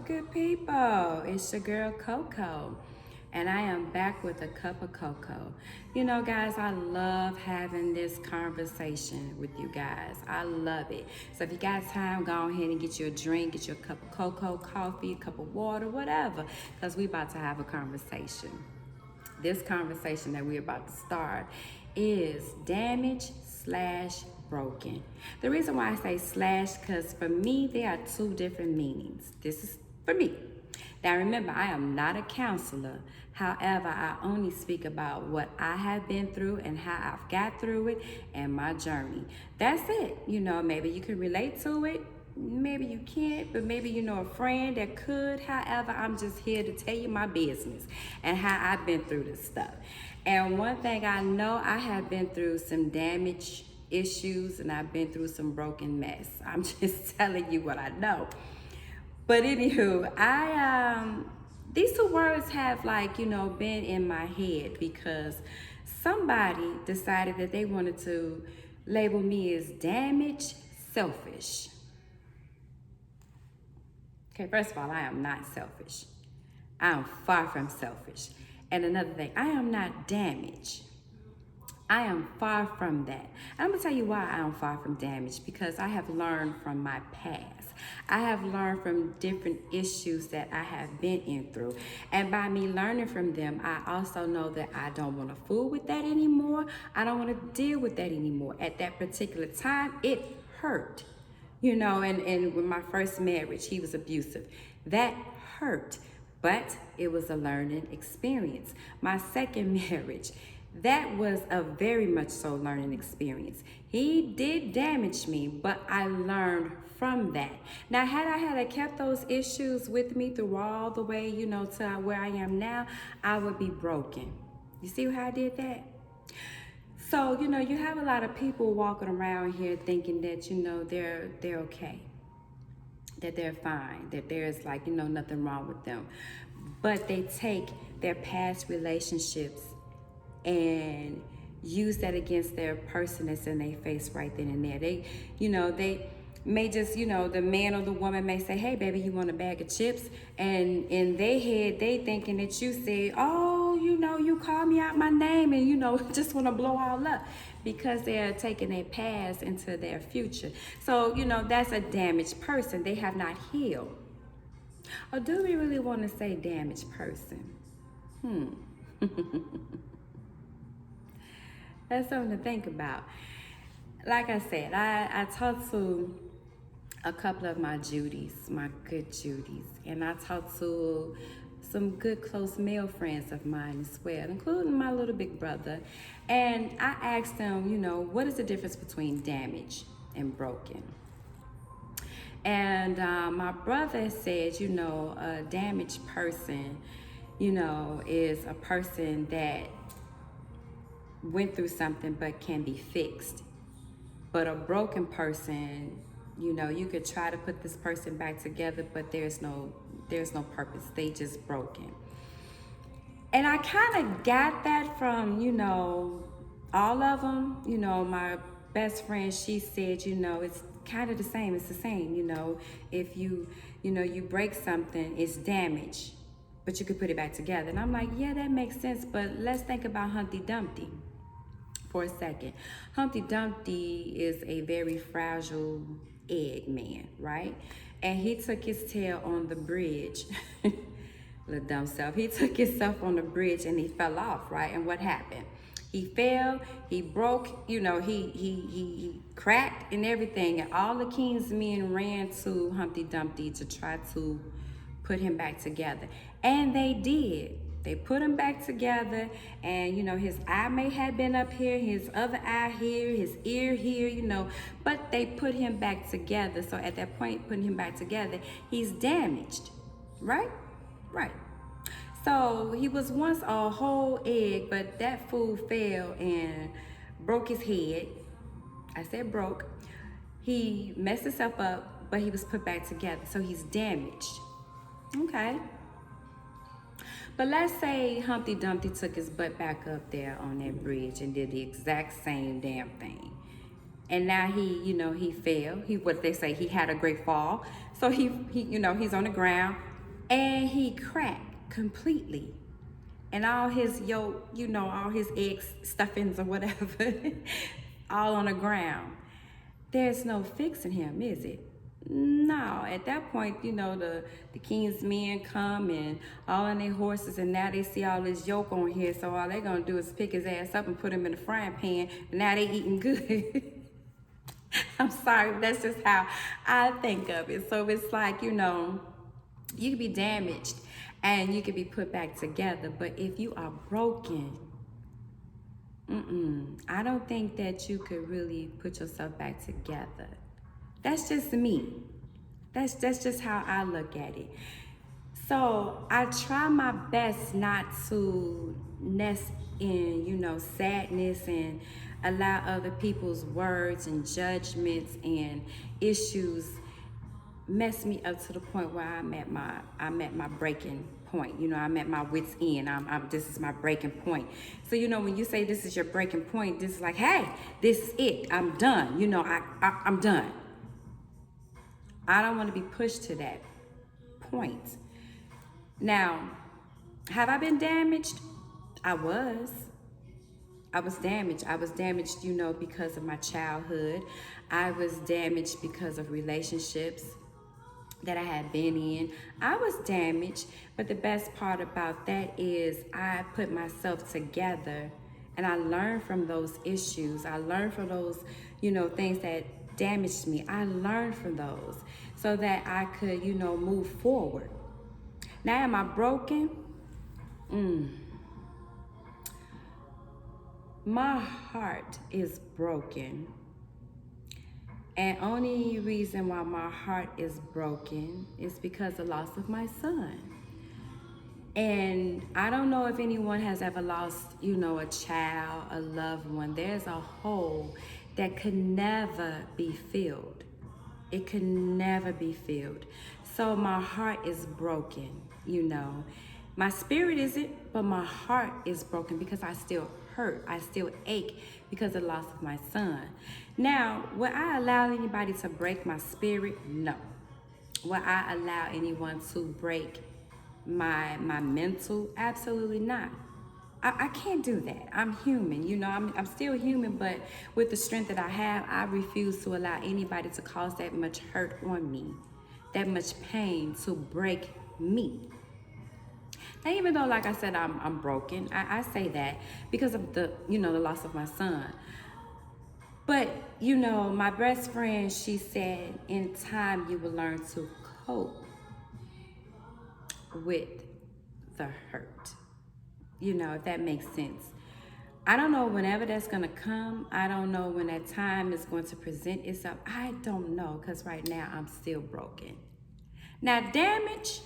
good people? It's your girl Coco, and I am back with a cup of cocoa. You know, guys, I love having this conversation with you guys. I love it. So if you got time, go ahead and get you a drink, get you a cup of cocoa, coffee, a cup of water, whatever, because we about to have a conversation. This conversation that we're about to start is damage slash broken. The reason why I say slash, because for me, there are two different meanings. This is for me. Now remember, I am not a counselor. However, I only speak about what I have been through and how I've got through it and my journey. That's it. You know, maybe you can relate to it. Maybe you can't, but maybe you know a friend that could. However, I'm just here to tell you my business and how I've been through this stuff. And one thing I know, I have been through some damage issues and I've been through some broken mess. I'm just telling you what I know. But anywho, these two words have been in my head because somebody decided that they wanted to label me as damaged, selfish. Okay, first of all, I am not selfish. I am far from selfish. And another thing, I am not damaged. I am far from that. And I'm gonna tell you why I am far from damage, because I have learned from my past. I have learned from different issues that I have been in through. And by me learning from them, I also know that I don't want to fool with that anymore. I don't want to deal with that anymore. At that particular time, it hurt. You know, and with my first marriage, he was abusive. That hurt, but it was a learning experience. My second marriage, that was a very much so learning experience. He did damage me, but I learned from that. Now, had I kept those issues with me through all the way, you know, to where I am now, I would be broken. You see how I did that? So, you know, you have a lot of people walking around here thinking that, you know, they're okay, that they're fine, that there's nothing wrong with them. But they take their past relationships and use that against their person that's in their face right then and there. They may just, the man or the woman may say, hey, baby, you want a bag of chips? And in their head, they thinking that you say, oh, you call me out my name and, just want to blow all up, because they're taking their past into their future. So, that's a damaged person. They have not healed. Or do we really want to say damaged person? That's something to think about. Like I said, I talked to a couple of my Judies, my good Judies, and I talked to some good close male friends of mine as well, including my little big brother. And I asked them, what is the difference between damaged and broken? And my brother said, a damaged person, is a person that went through something but can be fixed. But a broken person, you could try to put this person back together, but there's no purpose. They just broken. And I kind of got that from, all of them. My best friend, she said, it's kind of the same. It's the same, if you break something, it's damage, but you could put it back together. And I'm like, yeah, that makes sense. But let's think about Humpty Dumpty for a second. Humpty Dumpty is a very fragile egg man, right? And he took his tail on the bridge. Little dumb self. He took himself on the bridge and he fell off, right? And what happened? He fell, he broke, he cracked and everything. And all the king's men ran to Humpty Dumpty to try to put him back together. And they did. They put him back together, and his eye may have been up here, his other eye here, his ear here, but they put him back together. So at that point, putting him back together, he's damaged, right? Right. So he was once a whole egg, but that fool fell and broke his head. I said broke. He messed himself up, but he was put back together. So he's damaged. Okay. But let's say Humpty Dumpty took his butt back up there on that bridge and did the exact same damn thing. And now he fell. What they say, he had a great fall. So he's on the ground. and he cracked completely. And all his yolk, all his eggs, stuffings or whatever, all on the ground. There's no fixing him, is it? No, at that point, the king's men come and all on their horses, and now they see all this yolk on here, so all they gonna do is pick his ass up and put him in the frying pan, and now they eating good. I'm sorry, but that's just how I think of it. So it's like, you can be damaged and you can be put back together, but if you are broken, I don't think that you could really put yourself back together. That's just me. That's just how I look at it. So I try my best not to nest in, sadness and allow other people's words and judgments and issues mess me up to the point where I'm at my breaking point. I'm at my wit's end. This is my breaking point. So when you say this is your breaking point, this is like, hey, this is it. I'm done. I'm done. I don't want to be pushed to that point. Now, have I been damaged? I was damaged. I was damaged, because of my childhood. I was damaged because of relationships that I had been in. I was damaged, but the best part about that is I put myself together and I learned from those issues. I learned from those, things that damaged me. I learned from those so that I could, move forward. Now, am I broken? My heart is broken. And only reason why my heart is broken is because of the loss of my son. And I don't know if anyone has ever lost, a child, a loved one. There's a hole that could never be filled. It could never be filled. So my heart is broken, My spirit isn't, but my heart is broken because I still hurt. I still ache because of the loss of my son. Now, will I allow anybody to break my spirit? No. Will I allow anyone to break my mental? Absolutely not. I can't do that. I'm human, I'm still human, but with the strength that I have, I refuse to allow anybody to cause that much hurt on me, that much pain to break me. Now, even though, like I said, I'm broken, I say that because of the loss of my son. But, my best friend, she said, in time you will learn to cope with the hurt. If that makes sense. I don't know whenever that's going to come. I don't know when that time is going to present itself. I don't know, because right now I'm still broken. Now, damage,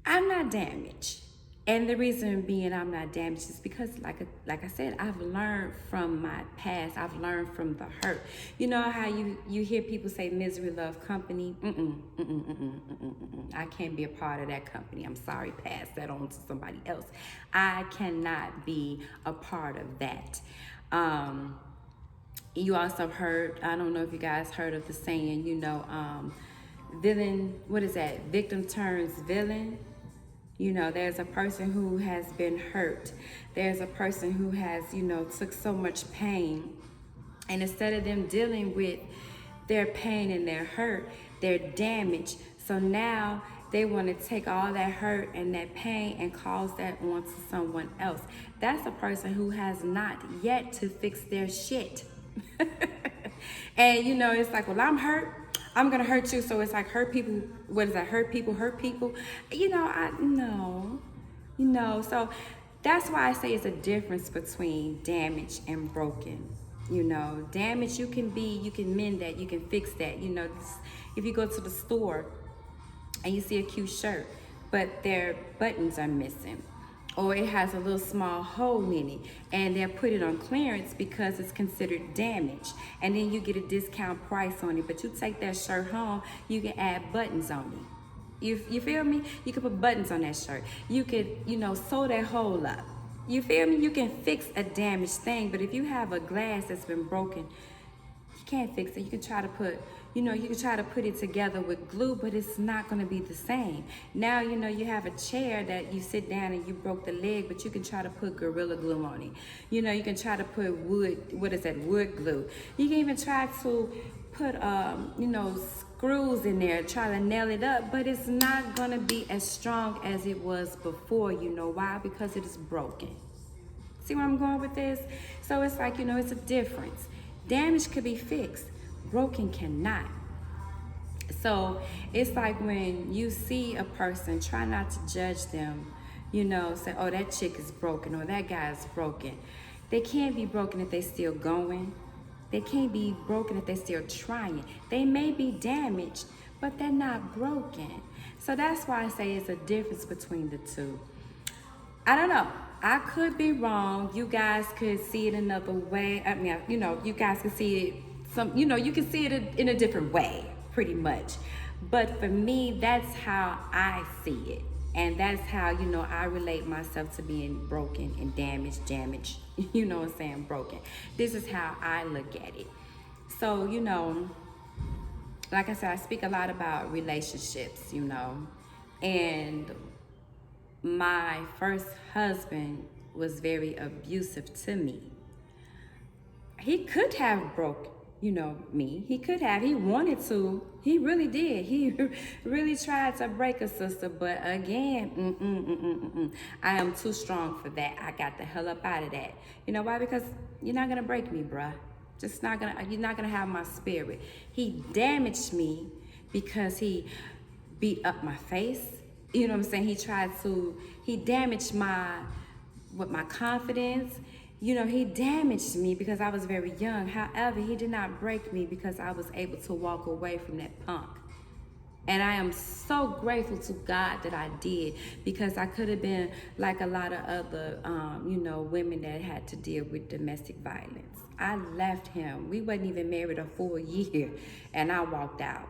I'm not damaged. And the reason being I'm not damaged is because, like I said, I've learned from my past. I've learned from the hurt. You know how you hear people say misery love company? I can't be a part of that company. I'm sorry, pass that on to somebody else. I cannot be a part of that. You also heard, I don't know if you guys heard of the saying, villain, what is that? Victim turns villain. There's a person who has been hurt. There's a person who has, took so much pain. And instead of them dealing with their pain and their hurt, they're damaged. So now they want to take all that hurt and that pain and cause that on to someone else. That's a person who has not yet to fix their shit. And, it's like, well, I'm hurt. I'm going to hurt you. So it's like hurt people. What is that? Hurt people. So that's why I say it's a difference between damaged and broken. Damage, you can mend that. You can fix that. If you go to the store and you see a cute shirt, but their buttons are missing, or it has a little small hole in it, and they'll put it on clearance because it's considered damaged, and then you get a discount price on it, but you take that shirt home, you can add buttons on it. You feel me? You can put buttons on that shirt. You could, sew that hole up. You feel me? You can fix a damaged thing, but if you have a glass that's been broken, You can't fix it. You can try to put, you can try to put it together with glue, but it's not going to be the same. Now, you have a chair that you sit down and you broke the leg, but you can try to put Gorilla Glue on it. You can try to put wood glue. You can even try to put, screws in there, try to nail it up, but it's not going to be as strong as it was before. You know why? Because it is broken. See where I'm going with this? So it's like, it's a difference. Damage could be fixed, broken cannot. So it's like when you see a person, try not to judge them, say, oh, that chick is broken or that guy is broken. They can't be broken if they're still going. They can't be broken if they're still trying. They may be damaged, but they're not broken. So that's why I say it's a difference between the two. I don't know. I could be wrong. You guys could see it another way. I mean, you guys can see it you can see it in a different way, pretty much. But for me, that's how I see it. And that's how, I relate myself to being broken and damaged, you know what I'm saying, broken. This is how I look at it. So, like I said, I speak a lot about relationships, and my first husband was very abusive to me. He could have broke, me. He could have. He wanted to. He really did. He really tried to break a sister. But again, I am too strong for that. I got the hell up out of that. You know why? Because you're not gonna break me, bruh. You're not gonna have my spirit. He damaged me because he beat up my face. You know what I'm saying? He damaged my confidence. He damaged me because I was very young. However, he did not break me because I was able to walk away from that punk. And I am so grateful to God that I did, because I could have been like a lot of other, women that had to deal with domestic violence. I left him. We wasn't even married a full year, and I walked out,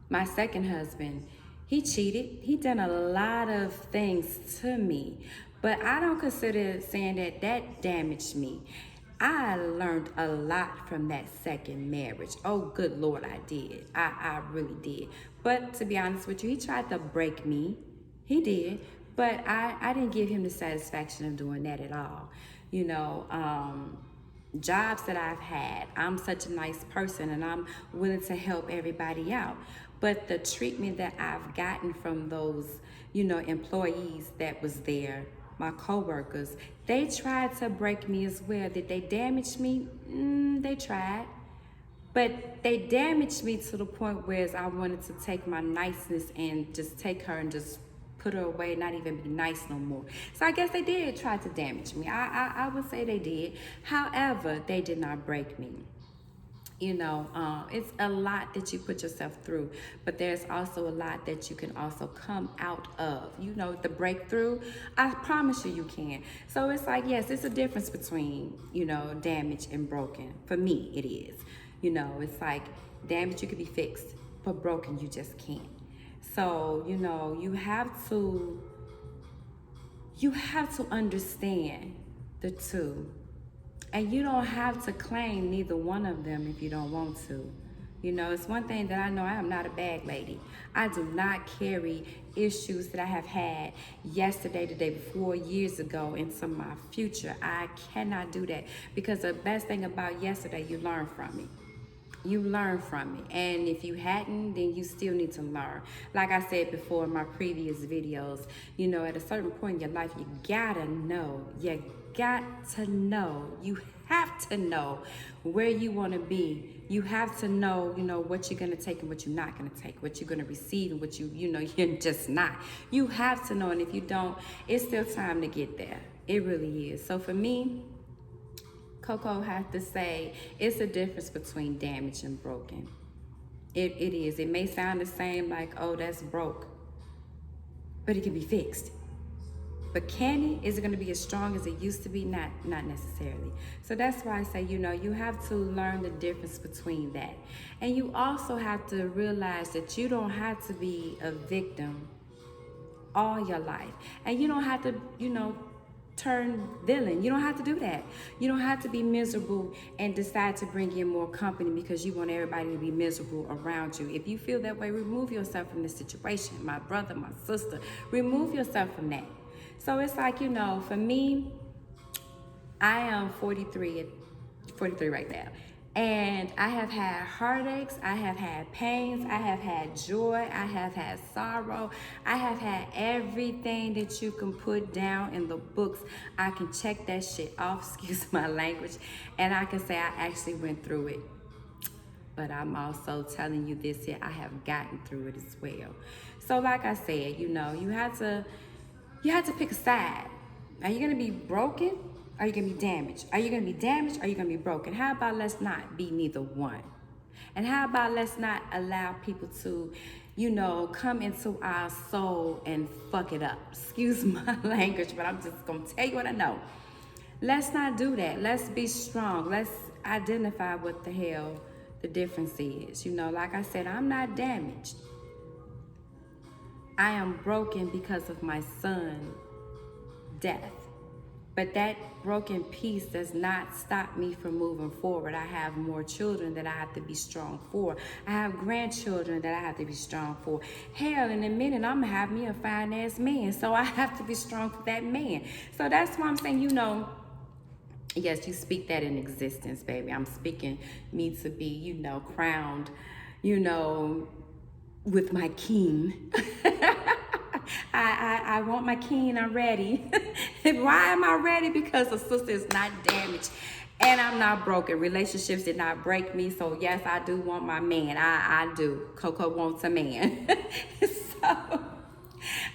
My second husband, he cheated. He done a lot of things to me, but I don't consider saying that damaged me. I learned a lot from that second marriage. Oh, good Lord, I did. I really did. But to be honest with you, he tried to break me. He did. But I didn't give him the satisfaction of doing that at all. Jobs that I've had, I'm such a nice person and I'm willing to help everybody out. But the treatment that I've gotten from those, employees that was there, my coworkers, they tried to break me as well. Did they damage me? They tried. But they damaged me to the point where I wanted to take my niceness and just take her and just put her away, not even be nice no more. So I guess they did try to damage me. I would say they did. However, they did not break me. It's a lot that you put yourself through, but there's also a lot that you can also come out of. The breakthrough, I promise you can. So it's like, yes, it's a difference between, damaged and broken. For me, it is. It's like damage you can be fixed, but broken you just can't. So, you have to understand the two. And you don't have to claim neither one of them if you don't want to. It's one thing that I know, I am not a bag lady. I do not carry issues that I have had yesterday, the day before, years ago, into my future. I cannot do that, because the best thing about yesterday, you learn from it. You learn from it. And if you hadn't, then you still need to learn. Like I said before in my previous videos, at a certain point in your life, you gotta know. You have to know where you want to be. You have to know, what you're going to take and what you're not going to take, what you're going to receive and what you're just not. You have to know. And if you don't, it's still time to get there. It really is. So for me, CoCo has to say it's a difference between damaged and broken. It is. It may sound the same, like, oh, that's broke, but it can be fixed. But can it? Is it going to be as strong as it used to be? Not necessarily. So that's why I say, you have to learn the difference between that. And you also have to realize that you don't have to be a victim all your life. And you don't have to, turn villain. You don't have to do that. You don't have to be miserable and decide to bring in more company because you want everybody to be miserable around you. If you feel that way, remove yourself from the situation. My brother, my sister, remove yourself from that. So it's like, for me, I am 43 right now. And I have had heartaches, I have had pains, I have had joy, I have had sorrow, I have had everything that you can put down in the books. I can check that shit off, excuse my language, and I can say I actually went through it. But I'm also telling you this here, I have gotten through it as well. So like I said, you have to pick a side. Are you gonna be broken? Are you gonna be damaged? Are you gonna be damaged? Are you gonna be broken? How about let's not be neither one? And how about let's not allow people to, come into our soul and fuck it up? Excuse my language, but I'm just gonna tell you what I know. Let's not do that. Let's be strong. Let's identify what the hell the difference is. Like I said, I'm not damaged. I am broken because of my son's death. But that broken piece does not stop me from moving forward. I have more children that I have to be strong for. I have grandchildren that I have to be strong for. Hell, in a minute, I'm going to have me a fine-ass man. So I have to be strong for that man. So that's why I'm saying, yes, you speak that in existence, baby. I'm speaking me to be, crowned, with my king. I want my king, I'm ready. Why am I ready? Because the sister is not damaged and I'm not broken. Relationships did not break me. So yes, I do want my man. I do. CoCo wants a man. So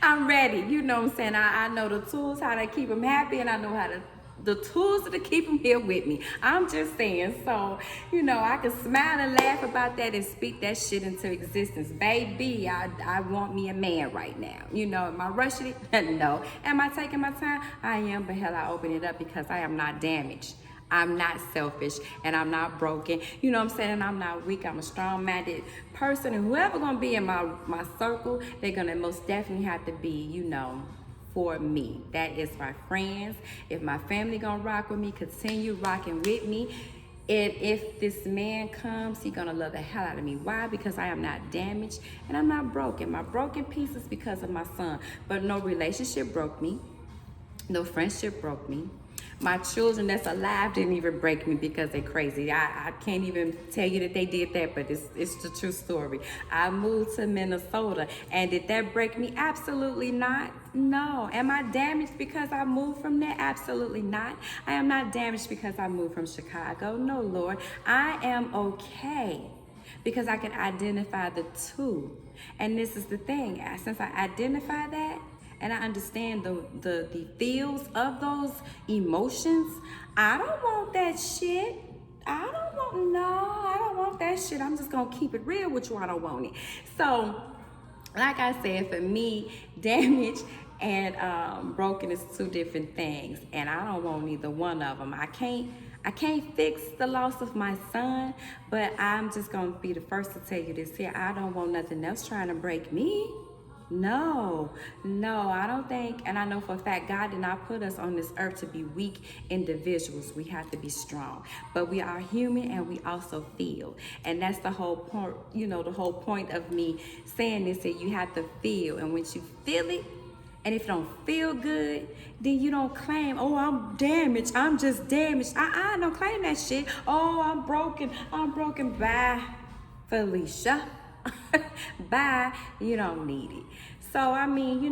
I'm ready. You know what I'm saying? I know the tools, how to keep him happy, and I know the tools to keep him here with me. I'm just saying. So, I can smile and laugh about that and speak that shit into existence. Baby, I want me a man right now. Am I rushing it? No. Am I taking my time? I am, but hell, I open it up because I am not damaged. I'm not selfish and I'm not broken. You know what I'm saying? And I'm not weak. I'm a strong-minded person. And whoever gonna be in my circle, they're gonna most definitely have to be, for me. That is my friends. If my family gonna rock with me, continue rocking with me. And if this man comes, he gonna love the hell out of me. Why? Because I am not damaged and I'm not broken. My broken piece is because of my son. But no relationship broke me. No friendship broke me. My children that's alive didn't even break me because they're crazy. I can't even tell you that they did that, but it's the true story. I moved to Minnesota, and did that break me? Absolutely not. No. Am I damaged because I moved from there? Absolutely not. I am not damaged because I moved from Chicago. No, Lord. I am okay because I can identify the two. And this is the thing. Since I identify that, and I understand the feels of those emotions, I don't want that shit. I don't want that shit. I'm just gonna keep it real with you. I don't want it. So, like I said, for me, damage and broken is two different things, and I don't want either one of them. I can't fix the loss of my son, but I'm just gonna be the first to tell you this here. I don't want nothing else trying to break me. No, I don't think, and I know for a fact God did not put us on this earth to be weak individuals. We have to be strong, but we are human and we also feel, and that's the whole point. The whole point of me saying this is you have to feel, and once you feel it, and if it don't feel good, then you don't claim, oh, I'm damaged, I'm just damaged. Don't claim that shit. Oh, I'm broken. Bye, Felicia. Bye, you don't need it. So I mean,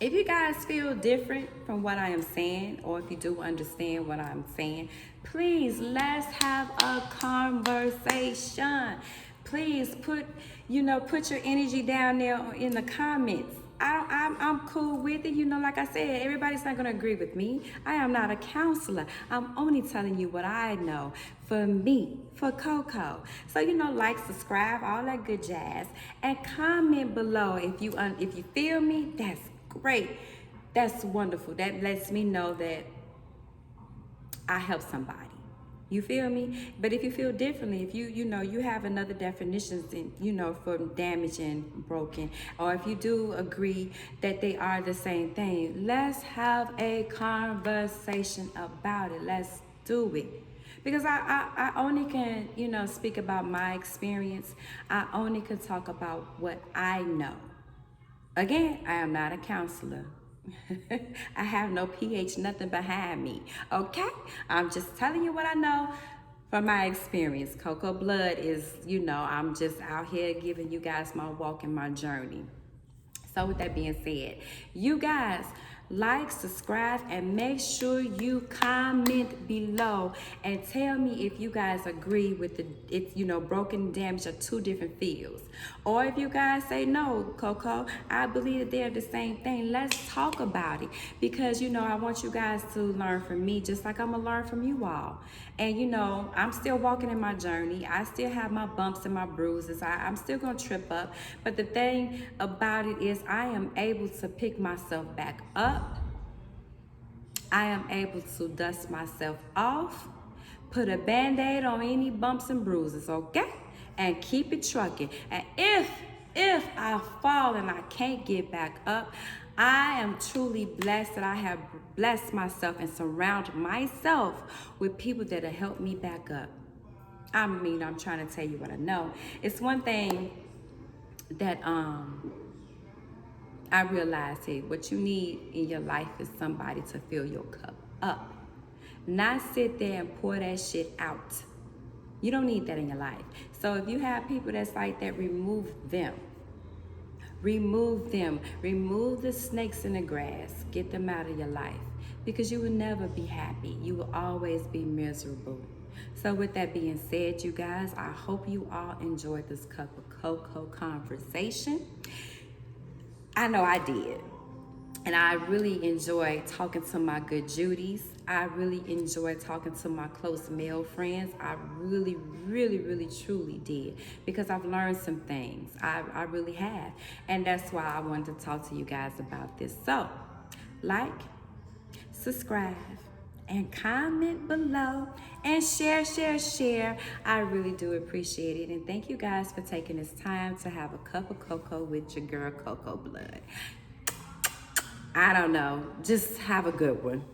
if you guys feel different from what I am saying, or if you do understand what I'm saying, please let's have a conversation. Please put your energy down there in the comments. I'm cool with it. Like I said, everybody's not gonna agree with me. I am not a counselor. I'm only telling you what I know for me, for CoCo. So like, subscribe, all that good jazz, and comment below if you feel me. That's great. That's wonderful. That lets me know that I help somebody. You feel me? But if you feel differently, if you have another definition, for damaged and broken, or if you do agree that they are the same thing, let's have a conversation about it. Let's do it. Because I only can, speak about my experience. I only can talk about what I know. Again, I am not a counselor. I have no PH, nothing behind me. Okay? I'm just telling you what I know from my experience. Cocoa Blood is, I'm just out here giving you guys my walk and my journey. So with that being said, you guys like, subscribe, and make sure you comment below and tell me if you guys agree with broken and damaged are two different fields. Or if you guys say no, Coco, I believe that they're the same thing. Let's talk about it. Because I want you guys to learn from me just like I'm gonna learn from you all. And I'm still walking in my journey. I still have my bumps and my bruises. I'm still gonna trip up. But the thing about it is I am able to pick myself back up. I am able to dust myself off, put a band-aid on any bumps and bruises, okay? And keep it trucking. And if I fall and I can't get back up, I am truly blessed that I have blessed myself and surrounded myself with people that have helped me back up. I'm trying to tell you what I know. It's one thing that I realized, hey, what you need in your life is somebody to fill your cup up. Not sit there and pour that shit out. You don't need that in your life. So if you have people that's like that, remove them. Remove them. Remove the snakes in the grass. Get them out of your life. Because you will never be happy. You will always be miserable. So with that being said, you guys, I hope you all enjoyed this cup of cocoa conversation. I know I did. And I really enjoy talking to my good Judies. I really enjoy talking to my close male friends. I really, really, really, truly did. Because I've learned some things. I really have. And that's why I wanted to talk to you guys about this. So, like, subscribe, and comment below, and share. I really do appreciate it. And thank you guys for taking this time to have a cup of cocoa with your girl, Cocoa Blood. I don't know. Just have a good one.